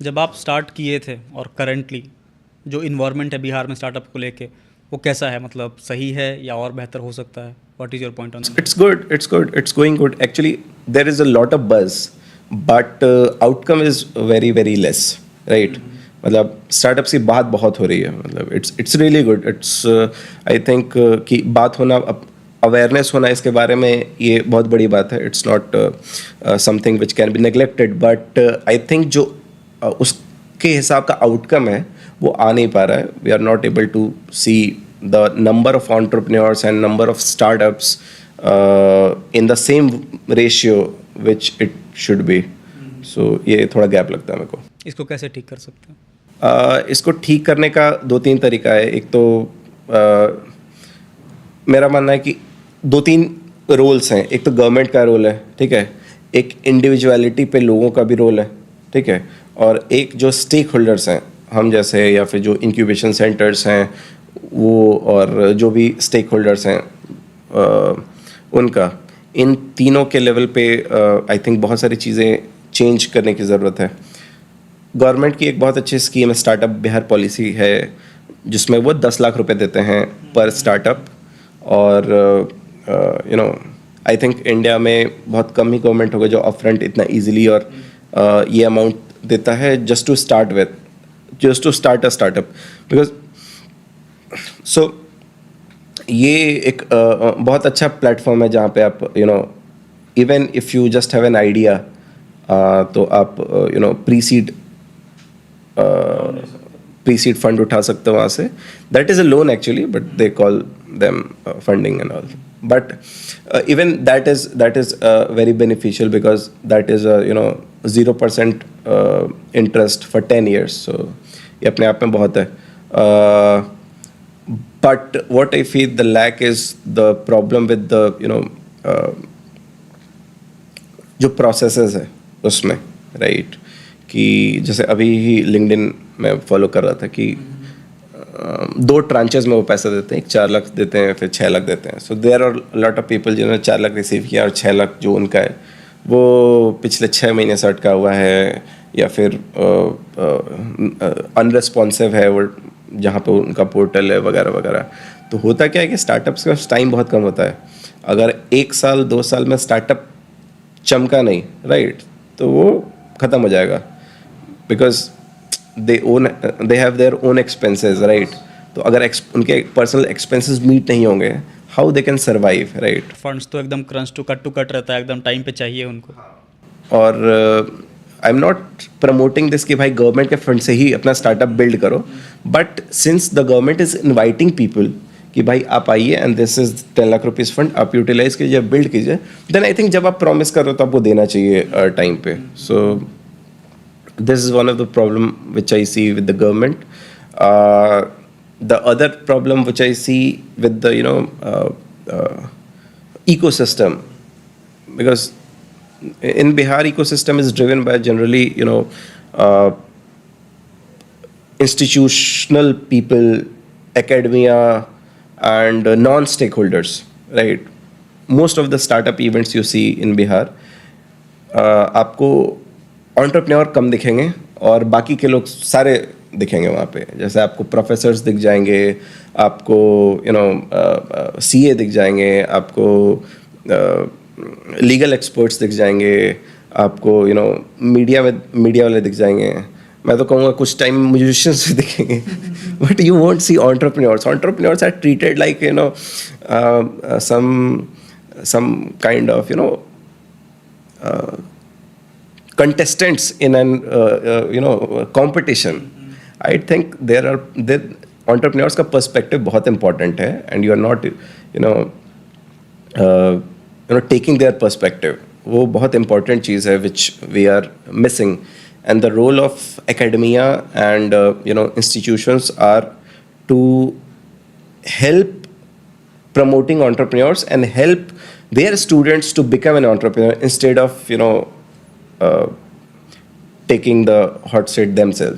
जब आप स्टार्ट किए थे और करंटली जो इन्वायरमेंट है बिहार में स्टार्टअप को लेके, वो कैसा है? मतलब सही है या और बेहतर हो सकता है? What is your point on that? It's good. It's good. It's going good. Actually, there is a lot of buzz, but outcome is very very less, right? मतलब स्टार्टअप्स की बात बहुत हो रही है. मतलब it's really good. It's I think कि बात होना, अवेयरनेस होना इसके बारे में, ये बहुत बड़ी बात है. It's not something which can be neglected, but I think जो उसके हिसाब का आउटकम है वो आ नहीं पा रहा है. We are not able to see the number of entrepreneurs and number of startups in the same ratio which it should be. So ये थोड़ा गैप लगता है मेरे को. इसको कैसे ठीक कर सकते हैं? इसको ठीक करने का दो तीन तरीका है. एक तो मेरा मानना है कि दो तीन रोल्स हैं. एक तो गवर्नमेंट का रोल है, ठीक है. एक इंडिविजुअलिटी पे लोगों का भी रोल है, ठीक है. और एक जो स्टेक होल्डर्स हैं, हम जैसे, या फिर जो इंक्यूबेशन सेंटर्स हैं वो, और जो भी स्टेक होल्डर्स हैं उनका, इन तीनों के लेवल पे आई थिंक बहुत सारी चीज़ें चेंज करने की ज़रूरत है. गवर्नमेंट की एक बहुत अच्छी स्कीम है, स्टार्टअप बिहार पॉलिसी है, जिसमें वो 10 लाख रुपए देते हैं पर स्टार्टअप. और आई थिंक इंडिया में बहुत कम ही गवर्नमेंट होगा जो अपफ्रंट इतना इजीली और ये अमाउंट देता है just to start a startup. Because so ये एक बहुत अच्छा प्लेटफॉर्म है जहाँ पे आप even if you just have an idea, तो आप प्री सीड फंड उठा सकते हो वहाँ से. That is a loan actually, but they call them funding and all. But even that is very beneficial, because that is 0% interest for 10 years. सो ये अपने आप में बहुत है. But what I feel the lack is the problem with the जो processes है उसमें, right? कि जैसे अभी ही LinkedIn में फॉलो कर रहा था कि 2 ट्रांचेस में वो पैसा देते हैं. एक 4 लाख देते हैं, फिर 6 लाख देते हैं. So there are lot of people जिन्होंने 4 लाख रिसीव किया और 6 लाख जो उनका है वो पिछले 6 महीने से अटका हुआ है, या फिर अनरेस्पॉन्सिव है वो जहाँ पे उनका पोर्टल है वगैरह वगैरह. तो होता क्या है कि स्टार्टअप्स का टाइम बहुत कम होता है. अगर 1 साल 2 साल में स्टार्टअप चमका नहीं, राइट, तो वो ख़त्म हो जाएगा. Because they have their own expenses, right. तो अगर उनके पर्सनल एक्सपेंसेस मीट नहीं होंगे, how they can survive, right. Funds तो एकदम क्रंच टू कट रहता है, एकदम टाइम पे चाहिए उनको. और I am not promoting this कि भाई गवर्नमेंट के फंड से ही अपना स्टार्टअप बिल्ड करो, but since the government is inviting people कि भाई आप आइए and this is 10 lakh rupees fund, आप यूटिलाइज कीजिए, बिल्ड कीजिए, देन आई थिंक जब आप प्रॉमिस कर रहे हो तो आपको देना चाहिए टाइम पे. So this is one of the problem which I see with the government. The other problem which I see with the ecosystem, because in Bihar ecosystem is driven by generally institutional people, academia and non-stakeholders, right. Most of the startup events you see in Bihar, आपको entrepreneur कम दिखेंगे और बाकी के लोग सारे दिखेंगे वहाँ पे. जैसे आपको प्रोफेसर्स दिख जाएंगे, आपको CA दिख जाएंगे, आपको लीगल एक्सपर्ट्स दिख जाएंगे, आपको मीडिया वाले दिख जाएंगे. मैं तो कहूँगा कुछ टाइम म्यूजिशियंस भी दिखेंगे. But you won't see entrepreneurs are treated like some kind of contestants in an competition. I think the entrepreneurs का perspective बहुत important है, and you are not taking their perspective. वो बहुत important चीज़ है which we are missing. And the role of academia and institutions are to help promoting entrepreneurs and help their students to become an entrepreneur instead of taking the hot seat themselves.